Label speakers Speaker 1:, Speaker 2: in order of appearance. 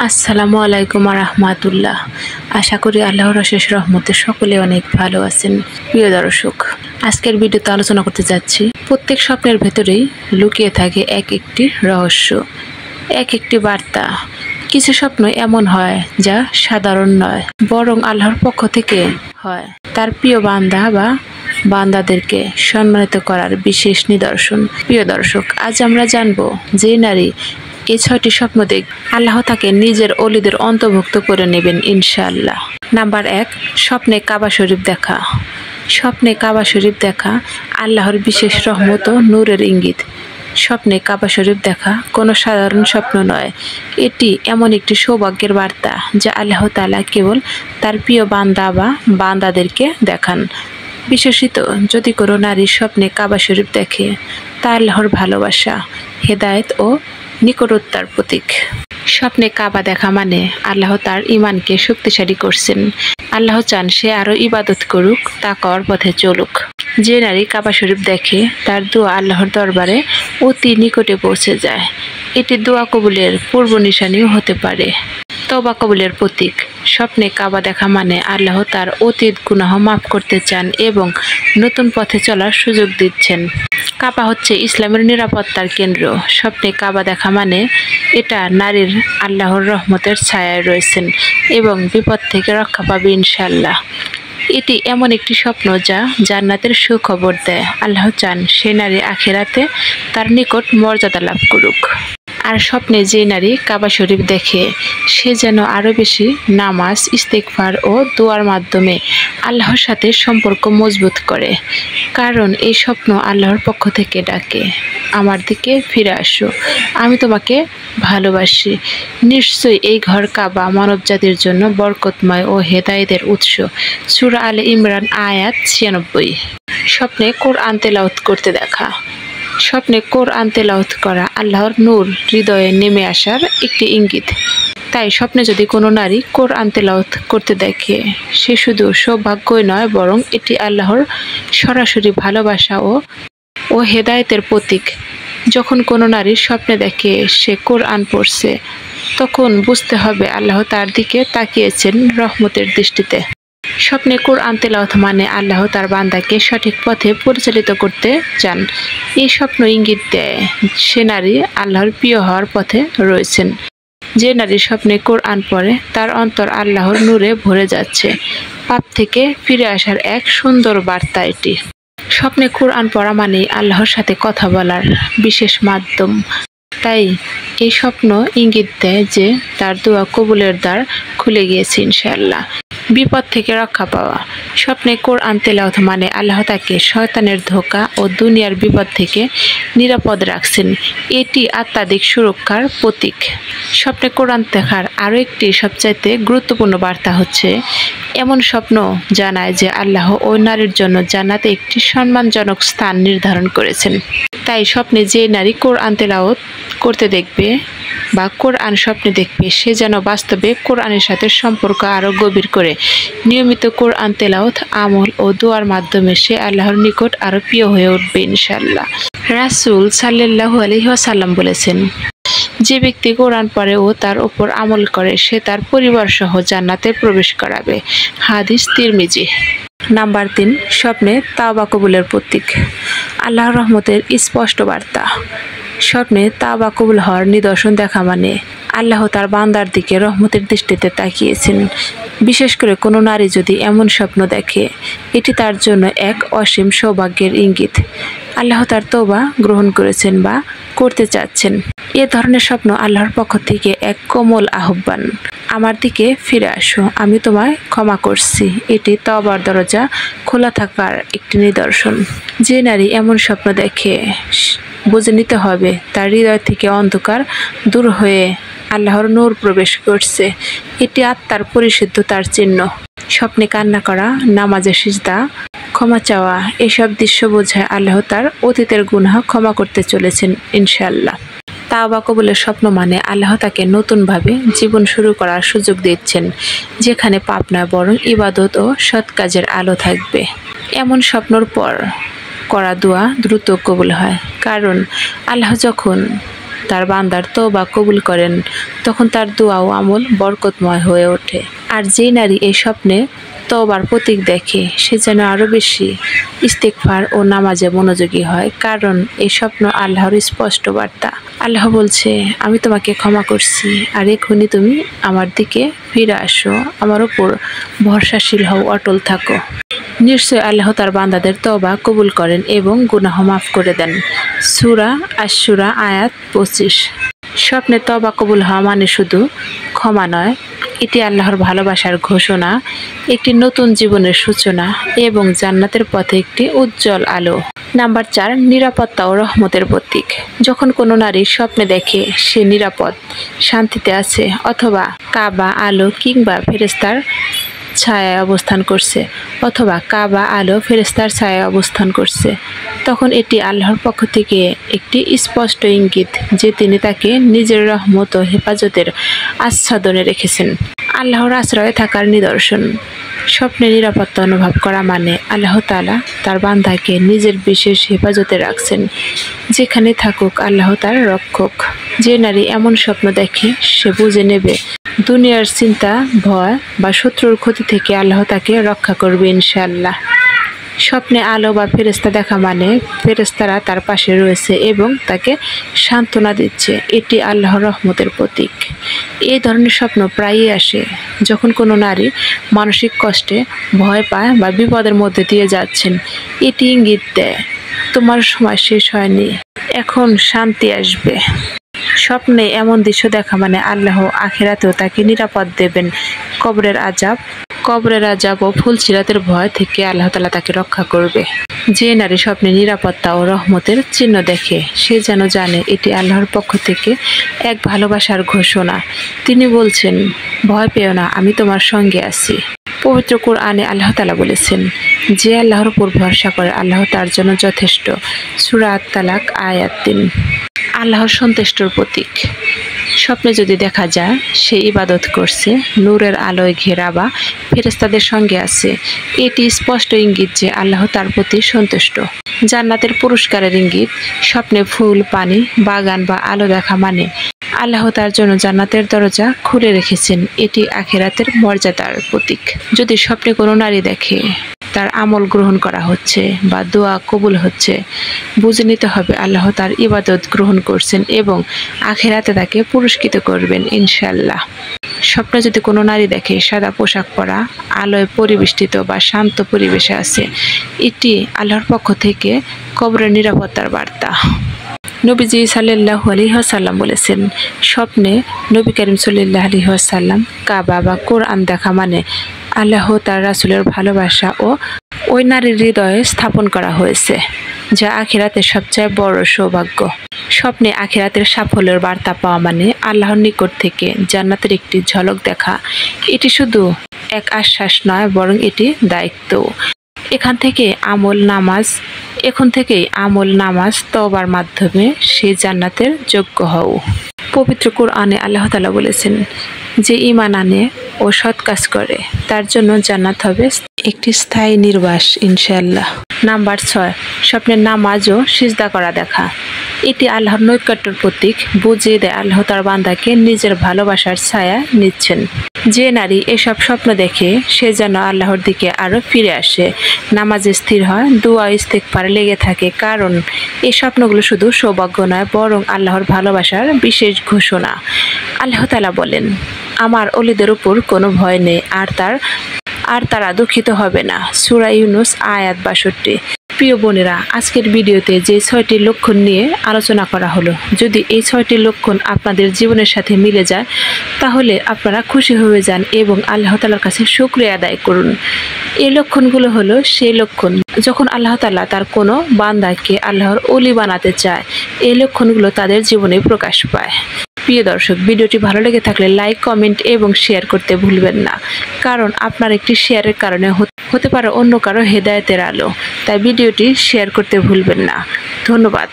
Speaker 1: আসসালামু আলাইকুম রাহমাতুল্লাহ। আশা করি আল্লাহর অশেষ রহমতে সকলে অনেক ভালো আছেন। প্রিয় দর্শক, আজকের ভিডিওতে আলোচনা করতে যাচ্ছি প্রত্যেক স্বপ্নের ভেতরেই লুকিয়ে থাকে এক একটি রহস্য, এক একটি বার্তা। কিছু স্বপ্ন এমন হয় যা সাধারণ নয়, বরং আল্লাহর পক্ষ থেকে হয় তার প্রিয় বান্দা বা বান্দাদেরকে সম্মানিত করার বিশেষ নিদর্শন। প্রিয় দর্শক, আজ আমরা জানবো যে নারী এই 6টি স্বপ্ন দেখ আল্লাহ তাকে নিজের অলিদের অন্তর্ভুক্ত করে নেবেন ইনশাআল্লাহ। নাম্বার 1, স্বপ্নে কাবা শরীফ দেখা। স্বপ্নে কাবা শরীফ দেখা আল্লাহর বিশেষ রহমত ও নূরের ইঙ্গিত। স্বপ্নে কাবা শরীফ দেখা কোনো সাধারণ স্বপ্ন নয়, এটি এমন একটি সৌভাগ্যের বার্তা যা আল্লাহ তাআলা কেবল তার প্রিয় বান্দা বা বান্দাদেরকে দেখান। বিশেষত যদি কোনো নারী স্বপ্নে কাবা শরীফ দেখে, তা আল্লাহর ভালোবাসা, হেদায়েত ও নিকটতার প্রতীক। স্বপ্নে কাবা দেখা মানে আল্লাহ তার ঈমানকে শক্তিশালী করছেন। আল্লাহ চান সে আরো ইবাদত করুক, তাকওয়ার পথে চলুক। যে নারী কাবা শরীফ দেখে, তার দোয়া আল্লাহর দরবারে অতি নিকটে পৌঁছে যায়। এটি দোয়া কবুলের পূর্ব নিশানিও হতে পারে, তওবা কবুলের প্রতীক। স্বপ্নে কাবা দেখা মানে আল্লাহ তার অতীত গুনাহ মাফ করতে চান এবং নতুন পথে চলার সুযোগ দিচ্ছেন। কাবা হচ্ছে ইসলামের নিরাপত্তার কেন্দ্র। স্বপ্নে কাবা দেখা মানে এটা নারীর আল্লাহর রহমতের ছায়ায় রয়েছেন এবং বিপদ থেকে রক্ষা পাবে ইনশাআল্লাহ। এটি এমন একটি স্বপ্ন যা জান্নাতের সুখবর দেয়। আল্লাহ চান সে নারী আখিরাতে তার নিকট মর্যাদা লাভ করুক। আর স্বপ্নে যে নারী কাবা শরীফ দেখে, সে যেন আরও বেশি নামাজ, ইস্তেগফার ও দোয়ার মাধ্যমে আল্লাহর সাথে সম্পর্ক মজবুত করে। কারণ এই স্বপ্ন আল্লাহর পক্ষ থেকে ডাকে, আমার দিকে ফিরে আসো, আমি তোমাকে ভালোবাসি। নিশ্চয়ই এই ঘর কাবা মানবজাতির জন্য বরকতময় ও হেদায়েতের উৎস। সূরা আলে ইমরান আয়াত 96। স্বপ্নে কোরআন তেলাওয়াত করতে দেখা। স্বপ্নে কোরআন তেলাওয়াত করা আল্লাহর নূর হৃদয়ে নেমে আসার একটি ইঙ্গিত। তাই স্বপ্নে যদি কোনো নারী কোরআন তেলাওয়াত করতে দেখে, সে শুধু সৌভাগ্যই নয়, বরং এটি আল্লাহর সরাসরি ভালোবাসা ও হেদায়েতের প্রতীক। যখন কোনো নারী স্বপ্নে দেখে সে কোরআন পড়ছে, তখন বুঝতে হবে আল্লাহ তার দিকে তাকিয়েছেন রহমতের দৃষ্টিতে। স্বপ্নে কোরআন তেলাওয়াত মানে আল্লাহ তার বান্দাকে সঠিক পথে পরিচালিত করতে চান। এই স্বপ্ন ইঙ্গিত দেয় সে নারী আল্লাহর প্রিয় হওয়ার পথে রয়েছেন। যে নারী স্বপ্নে কোরআন পড়ে, তার অন্তর আল্লাহর নূরে ভরে যাচ্ছে। পাপ থেকে ফিরে আসার এক সুন্দর বার্তা এটি। স্বপ্নে কোরআন পড়া মানে আল্লাহর সাথে কথা বলার বিশেষ মাধ্যম। তাই এই স্বপ্ন ইঙ্গিত দেয় যে তার দোয়া কবুলের দ্বার খুলে গিয়েছে ইনশাআল্লাহ। বিপদ থেকে রক্ষা পাওয়া। স্বপ্নে কোরআন তেলাওয়াত মানে আল্লাহ তাকে শয়তানের ধোঁকা ও দুনিয়ার বিপদ থেকে নিরাপদ রাখছেন। এটি আত্মাধিক সুরক্ষার প্রতীক। স্বপ্নে কোরআন দেখার আরও একটি সবচাইতে গুরুত্বপূর্ণ বার্তা হচ্ছে, এমন স্বপ্ন জানায় যে আল্লাহ ওই নারীর জন্য জান্নাতে একটি সম্মানজনক স্থান নির্ধারণ করেছেন। তাই স্বপ্নে যে নারী কোরআন তেলাওয়াত করতে দেখবে বা কোরআন স্বপ্নে দেখবে, সে যেন বাস্তবে কোরআনের সাথে সম্পর্ক আরও গভীর করে। নিয়মিত কোরআন তেলাওয়াত, আমল ও দোয়ার মাধ্যমে সে আল্লাহর নিকট আরও প্রিয় হয়ে উঠবে ইনশাআল্লাহ। রাসূল সাল্লাল্লাহু আলাইহি ওয়াসাল্লাম বলেছেন, যে ব্যক্তি কোরআন পড়ে ও তার উপর আমল করে, সে তার পরিবার সহ জান্নাতে প্রবেশ করাবে। হাদিস তিরমিজি। নাম্বার 3, স্বপ্নে তাওবা কবুলের প্রতীক। আল্লাহর রহমতের স্পষ্ট বার্তা। স্বপ্নে তাওবা কবুল হওয়ার নিদর্শন দেখা মানে আল্লাহ তার বান্দার দিকে রহমতের দৃষ্টিতে তাকিয়েছেন। বিশেষ করে কোনো নারী যদি এমন স্বপ্ন দেখে, এটি তার জন্য এক অসীম সৌভাগ্যের ইঙ্গিত। আল্লাহ তার তওবা গ্রহণ করেছেন বা করতে চাচ্ছেন। এ ধরনের স্বপ্ন আল্লাহর পক্ষ থেকে এক কোমল আহ্বান, আমার দিকে ফিরে আসো, আমি তোমায় ক্ষমা করছি। এটি তওবার দরজা খোলা থাকার একটি নিদর্শন। যে নারী এমন স্বপ্ন দেখে, বুঝে নিতে হবে তার হৃদয় থেকে অন্ধকার দূর হয়ে আল্লাহর নূর প্রবেশ করছে। এটি আত্মার পরিশুদ্ধতার চিহ্ন। স্বপ্নে কান্না করা, নামাজে সিজদা, ক্ষমা চাওয়া, এসব দৃশ্য বোঝায় আল্লাহ তার অতীতের গুনাহ ক্ষমা করতে চলেছেন ইনশাআল্লাহ। তাওবা কবুলের স্বপ্ন মানে আল্লাহ তাকে নতুনভাবে জীবন শুরু করার সুযোগ দিচ্ছেন, যেখানে পাপ নয় বরং ইবাদত ও সৎ কাজের আলো থাকবে। এমন স্বপ্নর পর করা দোয়া দ্রুত কবুল হয়, কারণ আল্লাহ যখন তার বান্দার তওবা কবুল করেন তখন তার দোয়া ও আমল বরকতময় হয়ে ওঠে। আর যেই নারী এই স্বপ্নে তওবার প্রতীক দেখে সে যেন আরো বেশি ইস্তেগফার ও নামাজে মনোযোগী হয়, কারণ এই স্বপ্ন আল্লাহর স্পষ্ট বার্তা। আল্লাহ বলছে, আমি তোমাকে ক্ষমা করছি আর এখনই তুমি আমার দিকে ফিরে আসো, আমার উপর ভরসাশীল হও, অটল থাকো। নিশ্চয় আল্লাহ তার বান্দাদের তওবা কবুল করেন এবং গুনাহ মাফ করে দেন। সূরা আশ-শূরা আয়াত 25। স্বপ্নে তওবা কবুল হওয়া মানে শুধু ক্ষমা নয়, এটি আল্লাহর ভালোবাসার ঘোষণা, একটি নতুন জীবনের সূচনা এবং জান্নাতের পথে একটি উজ্জ্বল আলো। নাম্বার 4, নিরাপত্তা ও রহমতের প্রতীক। যখন কোনো নারী স্বপ্নে দেখে সে নিরাপদ, শান্তিতে আছে অথবা কাবা আলো কিংবা ফেরেশতার ছায়ায় অবস্থান করছে, তখন এটি আল্লাহর পক্ষ থেকে একটি স্পষ্ট ইঙ্গিত যে তিনি তাকে নিজের রহমত ও হেফাজতের আচ্ছাদনে রেখেছেন। আল্লাহর আশ্রয়ে থাকার নিদর্শন। স্বপ্নে নিরাপত্তা অনুভব করা মানে আল্লাহ তাআলা তার বান্দাকে নিজের বিশেষ হেফাজতে রাখছেন। যেখানে থাকুক আল্লাহ তার রক্ষক। যে নারী এমন স্বপ্ন দেখে সে বুঝে নেবে দুনিয়ার চিন্তা, ভয় বা শত্রুর ক্ষতি থেকে আল্লাহ তাকে রক্ষা করবে ইনশাআল্লাহ। স্বপ্নে আলো বা ফেরেশতা দেখা মানে ফেরেশতারা তার পাশে রয়েছে এবং তাকে সান্ত্বনা দিচ্ছে। এটি আল্লাহর রহমতের প্রতীক। এই ধরনের স্বপ্ন প্রায়ই আসে যখন কোনো নারী মানসিক কষ্টে, ভয় পায় বা বিপদের মধ্যে দিয়ে যাচ্ছেন। এটি ইঙ্গিত দেয় তোমার সময় শেষ হয়নি, এখন শান্তি আসবে। স্বপ্নে এমন দৃশ্য দেখা মানে আল্লাহ আখিরাতেও তাকে নিরাপদ দেবেন। কবরের আযাব ও ফুলসিরাতের ভয় থেকে আল্লাহ তাআলা তাকে রক্ষা করবে। যে নারী স্বপ্নে নিরাপত্তা ও রহমতের চিহ্ন দেখে সে যেন জানে এটি আল্লাহর পক্ষ থেকে এক ভালোবাসার ঘোষণা। তিনি বলছেন, ভয় পেও না, আমি তোমার সঙ্গে আছি। পবিত্র কোরআনে আল্লাহ তাআলা বলেছেন, যে আল্লাহর উপর ভরসা করে আল্লাহ তার জন্য যথেষ্ট। সূরা আত-তালাক আয়াত 3। আল্লাহর সন্তুষ্টির প্রতীক। স্বপ্নে যদি দেখা যায় সে ইবাদত করছে, নূরের আলোয় ঘেরা বা ফেরেশতাদের সঙ্গে আছে, এটি স্পষ্ট ইঙ্গিত যে আল্লাহ তার প্রতি সন্তুষ্ট। জান্নাতের পুরস্কারের ইঙ্গিত। স্বপ্নে ফুল, পানি, বাগান বা আলো দেখা মানে আল্লাহ তার জন্য জান্নাতের দরজা খুলে রেখেছেন। এটি আখিরাতের মর্যাদার প্রতীক। যদি স্বপ্নে কোনো নারী দেখে তার আমল গ্রহণ করা হচ্ছে বা দোয়া কবুল হচ্ছে, বুঝে নিতে হবে আল্লাহ তার ইবাদত গ্রহণ করছেন এবং আখিরাতে তাকে পুরস্কৃত করবেন ইনশাআল্লাহ। স্বপ্নে যদি কোনো নারী দেখে সাদা পোশাক পরা, আলোয় পরিবেষ্টিত বা শান্ত পরিবেশে আছে, এটি আল্লাহর পক্ষ থেকে কবরের নিরাপত্তার বার্তা। নবীজি সাল্লাল্লাহু আলাইহি ওয়াসাল্লাম বলেছেন, স্বপ্নে নবী করিম সাল্লাল্লাহু আলাইহি ওয়াসাল্লাম কাবা বা কোরআন দেখা মানে আল্লাহ তার রাসূলের ভালোবাসা ও ওই নারীর হৃদয়ে স্থাপন করা হয়েছে, যা আখিরাতের সবচেয়ে বড় সৌভাগ্য। স্বপ্নে আখিরাতের সাফল্যের বার্তা পাওয়া মানে আল্লাহর নিকট থেকে জান্নাতের একটি ঝলক দেখা। এটি শুধু এক আশ্বাস নয়, বরং এটি দায়িত্ব। এখন থেকেই আমল, নামাজ, তওবার মাধ্যমে সেই জান্নাতের যোগ্য হও। পবিত্র কোরআনে আল্লাহ তাআলা বলেছেন, যে ঈমান আনে ও সৎ কাজ করে তার জন্য জান্নাত হবে একটি স্থায়ী নির্বাস ইনশাআল্লাহ। নাম্বার 6, স্বপ্নের নামাজ ও সিজদা করা দেখা। এটি আল্লাহর নৈকট্যের প্রতীক, বুঝিয়ে দেয় আল্লাহ তার বান্দাকে নিজের ভালোবাসার ছায়া নিচ্ছেন। যে নারী এসব স্বপ্ন দেখে সে যেন আল্লাহর দিকে আরো ফিরে আসে, নামাজে স্থির হয়, দোয়া ইস্তেগফারে লেগে থাকে, কারণ এই স্বপ্নগুলো শুধু সৌভাগ্য নয়, বরং আল্লাহর ভালোবাসার বিশেষ ঘোষণা। আল্লাহ তাআলা বলেন, আমার ওলিদের উপর কোনো ভয় নেই আর তারা দুঃখিত হবে না। সূরা ইউনূস আয়াত 62। প্রিয় বোনেরা, আজকের ভিডিওতে যে 6টি লক্ষণ নিয়ে আলোচনা করা হলো, যদি এই 6টি লক্ষণ আপনাদের জীবনের সাথে মিলে যায় তাহলে আপনারা খুশি হয়ে যান এবং আল্লাহ তাআলার কাছে শুকরিয়া আদায় করুন। এই লক্ষণগুলো হলো সেই লক্ষণ যখন আল্লাহ তাআলা তার কোনো বান্দাকে আল্লাহর ওলি বানাতে চায়, এই লক্ষণগুলো তাদের জীবনে প্রকাশ পায়। প্রিয় দর্শক, ভিডিওটি ভালো লেগে থাকলে লাইক, কমেন্ট এবং শেয়ার করতে ভুলবেন না, কারণ আপনার একটি শেয়ারের কারণে হতে পারে অন্য কারো হেদায়েতের আলো। তাই ভিডিওটি শেয়ার করতে ভুলবেন না। ধন্যবাদ।